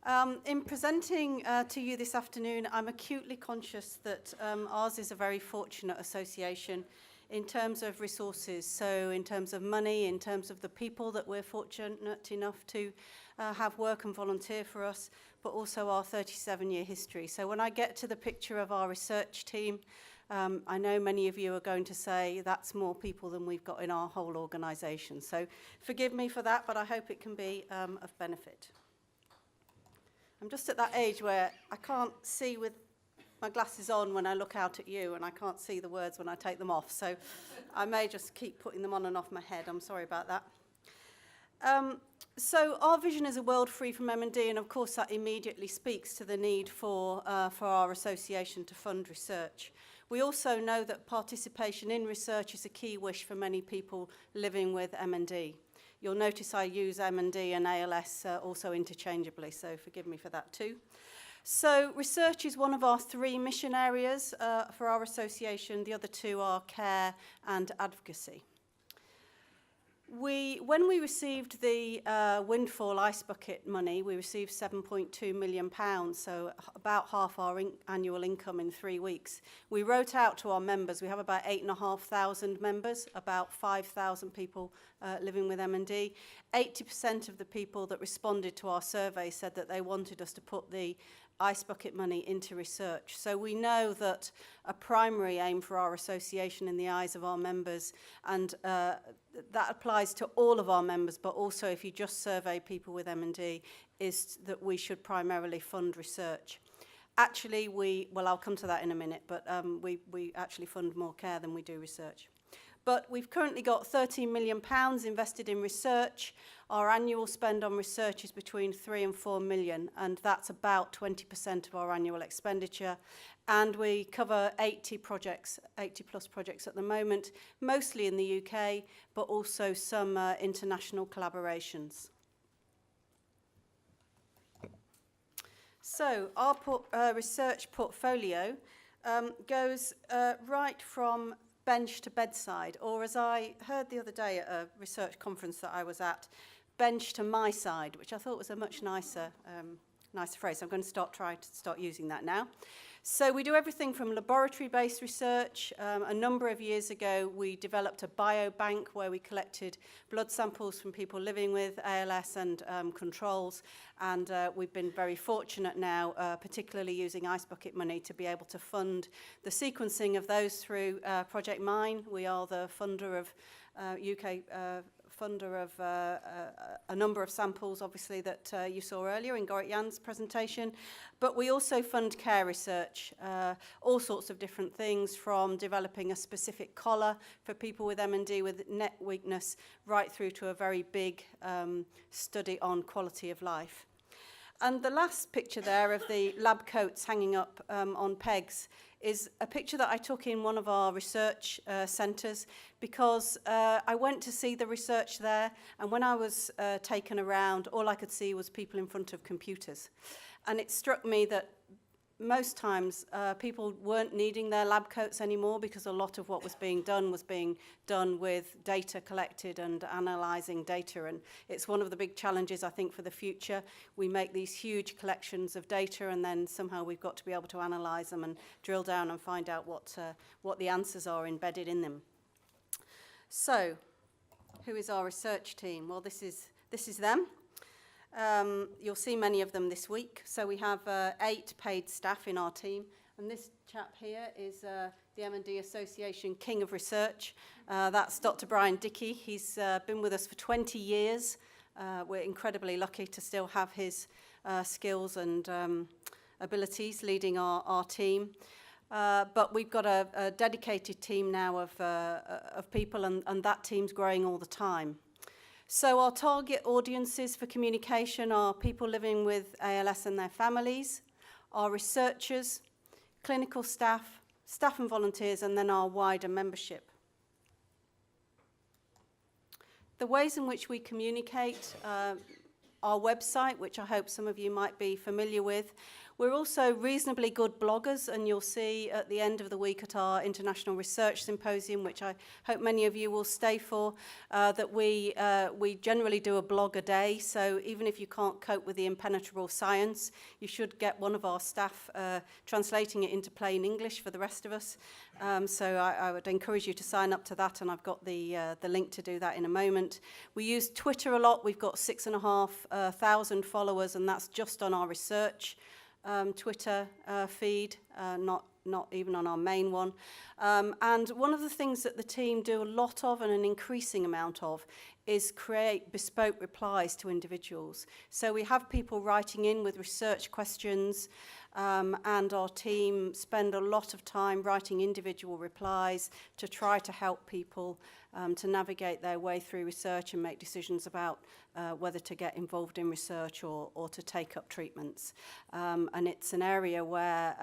In presenting to you this afternoon, I'm acutely conscious that ours is a very fortunate association in terms of resources, so in terms of money, in terms of the people that we're fortunate enough to have work and volunteer for us, but also our 37-year history. So when I get to the picture of our research team, I know many of you are going to say that's more people than we've got in our whole organisation. So forgive me for that, but I hope it can be of benefit. I'm just at that age where I can't see with my glasses on when I look out at you, and I can't see the words when I take them off. So I may just keep putting them on and off my head. I'm sorry about that. So our vision is a world free from MND, and of course that immediately speaks to the need for our association to fund research. We also know that participation in research is a key wish for many people living with MND. You'll notice I use MND and ALS also interchangeably, so forgive me for that too. So research is one of our 3 mission areas for our association. The other 2 are care and advocacy. When we received the windfall ice bucket money, we received £7.2 million, so about half our annual income in 3 weeks. We wrote out to our members. We have about 8,500 members, about 5,000 people living with MND. 80% of the people that responded to our survey said that they wanted us to put the ice bucket money into research. So we know that a primary aim for our association in the eyes of our members, and that applies to all of our members, but also if you just survey people with MND, is that we should primarily fund research. Actually, I'll come to that in a minute, but we actually fund more care than we do research. But we've currently got £13 million invested in research. Our annual spend on research is between 3 and 4 million, and that's about 20% of our annual expenditure. And we cover 80 plus projects at the moment, mostly in the UK, but also some international collaborations. So our research portfolio goes right from bench to bedside, or as I heard the other day at a research conference that I was at, bench to my side, which I thought was a much nicer phrase. So I'm going to try to start using that now. So we do everything from laboratory-based research. A number of years ago, we developed a biobank where we collected blood samples from people living with ALS and controls. And we've been very fortunate now, particularly using ice bucket money, to be able to fund the sequencing of those through Project Mine. We are the funder of a number of samples, obviously, that you saw earlier in Gorit Jan's presentation. But we also fund care research, all sorts of different things, from developing a specific collar for people with MND with neck weakness, right through to a very big study on quality of life. And the last picture there of the lab coats hanging up on pegs is a picture that I took in one of our research centres, because I went to see the research there, and when I was taken around, all I could see was people in front of computers. And it struck me that most times people weren't needing their lab coats anymore, because a lot of what was being done with data collected and analysing data. And it's one of the big challenges, I think, for the future. We make these huge collections of data, and then somehow we've got to be able to analyse them and drill down and find out what the answers are embedded in them. So, who is our research team? Well, this is them. You'll see many of them this week. So we have 8 paid staff in our team. And this chap here is the MND Association King of Research. That's Dr. Brian Dickey. He's been with us for 20 years. We're incredibly lucky to still have his skills and abilities leading our team. But we've got a dedicated team now of people, and that team's growing all the time. So our target audiences for communication are people living with ALS and their families, our researchers, clinical staff, staff and volunteers, and then our wider membership. The ways in which we communicate, our website, which I hope some of you might be familiar with, We're also reasonably good bloggers, and you'll see at the end of the week at our International Research Symposium, which I hope many of you will stay for, that we generally do a blog a day. So even if you can't cope with the impenetrable science, you should get one of our staff translating it into plain English for the rest of us. So I would encourage you to sign up to that, and I've got the link to do that in a moment. We use Twitter a lot. We've got 6,500 followers, and that's just on our research Twitter feed, not even on our main one. And one of the things that the team do a lot of, and an increasing amount of, is create bespoke replies to individuals. So we have people writing in with research questions, and our team spend a lot of time writing individual replies to try to help people to navigate their way through research and make decisions about whether to get involved in research or to take up treatments. And it's an area where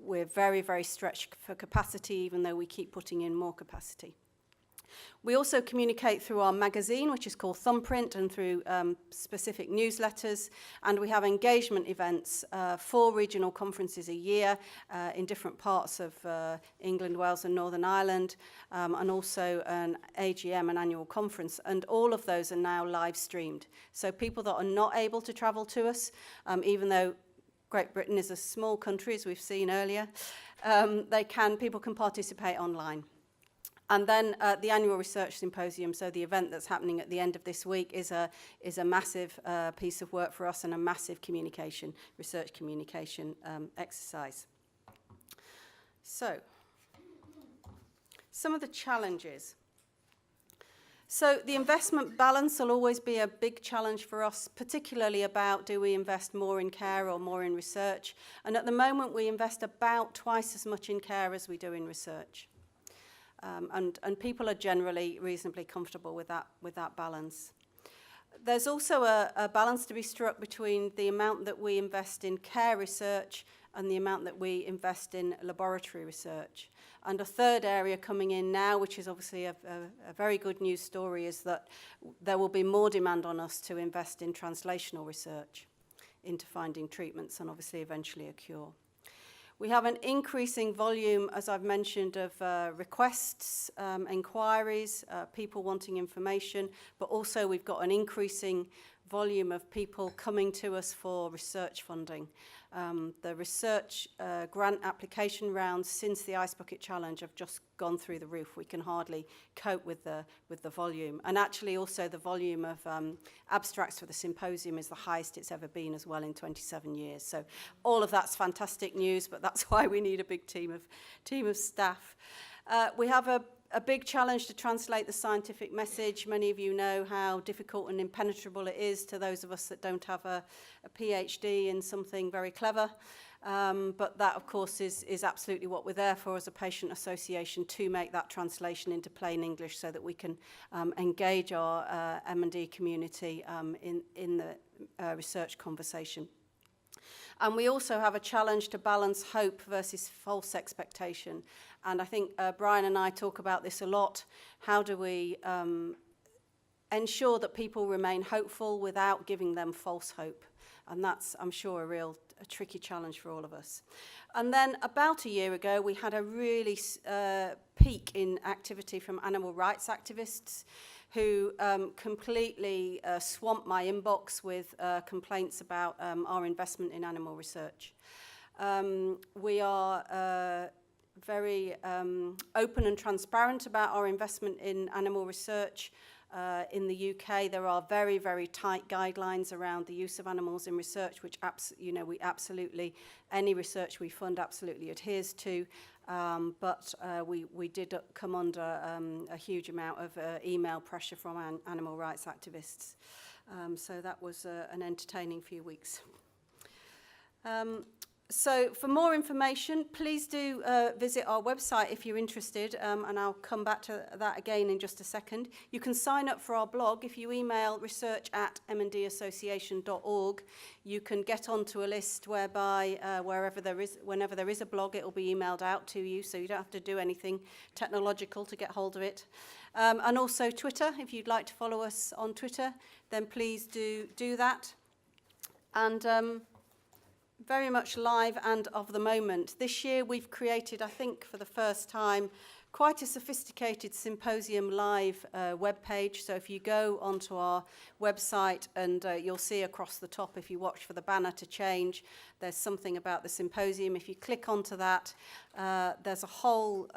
we're very, very stretched for capacity, even though we keep putting in more capacity. We also communicate through our magazine, which is called Thumbprint, and through specific newsletters. And we have engagement events, 4 regional conferences a year in different parts of England, Wales and Northern Ireland, and also an AGM, an annual conference. And all of those are now live streamed. So people that are not able to travel to us, even though Great Britain is a small country, as we've seen earlier, people can participate online. And then the annual research symposium, so the event that's happening at the end of this week, is a massive piece of work for us and a massive research communication exercise. So, some of the challenges. So the investment balance will always be a big challenge for us, particularly about do we invest more in care or more in research. And at the moment we invest about twice as much in care as we do in research. And people are generally reasonably comfortable with that balance. There's also a balance to be struck between the amount that we invest in care research and the amount that we invest in laboratory research. And a third area coming in now, which is obviously a very good news story, is that there will be more demand on us to invest in translational research into finding treatments and obviously eventually a cure. We have an increasing volume, as I've mentioned, of requests, inquiries, people wanting information, but also we've got an increasing volume of people coming to us for research funding. The research grant application rounds since the Ice Bucket Challenge have just gone through the roof. We can hardly cope with the volume. And actually also the volume of abstracts for the symposium is the highest it's ever been as well in 27 years. So all of that's fantastic news, but that's why we need a big team of staff. We have a big challenge to translate the scientific message. Many of you know how difficult and impenetrable it is to those of us that don't have a PhD in something very clever. But that, of course, is absolutely what we're there for as a patient association, to make that translation into plain English so that we can engage our MND community in the research conversation. And we also have a challenge to balance hope versus false expectation. And I think Brian and I talk about this a lot. How do we ensure that people remain hopeful without giving them false hope? And that's, I'm sure, a tricky challenge for all of us. And then about a year ago, we had a really peak in activity from animal rights activists who completely swamped my inbox with complaints about our investment in animal research. We are very open and transparent about our investment in animal research. In the UK, there are very, very tight guidelines around the use of animals in research, which any research we fund absolutely adheres to. But we did come under a huge amount of email pressure from animal rights activists. So that was an entertaining few weeks. So for more information, please do visit our website if you're interested, and I'll come back to that again in just a second. You can sign up for our blog. If you email research@mndassociation.org, you can get onto a list whereby whenever there is a blog, it will be emailed out to you, so you don't have to do anything technological to get hold of it. And also Twitter, if you'd like to follow us on Twitter, then please do that. And very much live and of the moment. This year we've created, I think for the first time, quite a sophisticated Symposium Live webpage. So if you go onto our website, and you'll see across the top, if you watch for the banner to change, there's something about the symposium. If you click onto that, there's a whole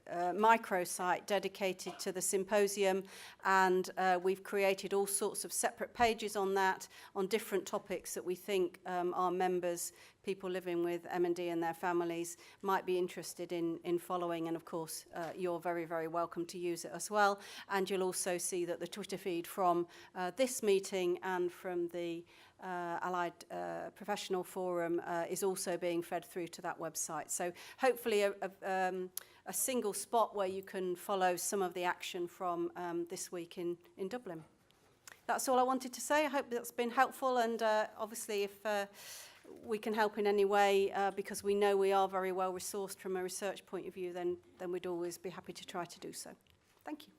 microsite dedicated to the symposium, and we've created all sorts of separate pages on that, on different topics that we think our members, people living with MND and their families, might be interested in following. And of course, you're very, very welcome to use it as well. And you'll also see that the Twitter feed from this meeting and from the Allied Professional Forum is also being fed through to that website. So hopefully a single spot where you can follow some of the action from this week in Dublin. That's all I wanted to say. I hope that's been helpful, and obviously if we can help in any way, because we know we are very well resourced from a research point of view, then we'd always be happy to try to do so. Thank you.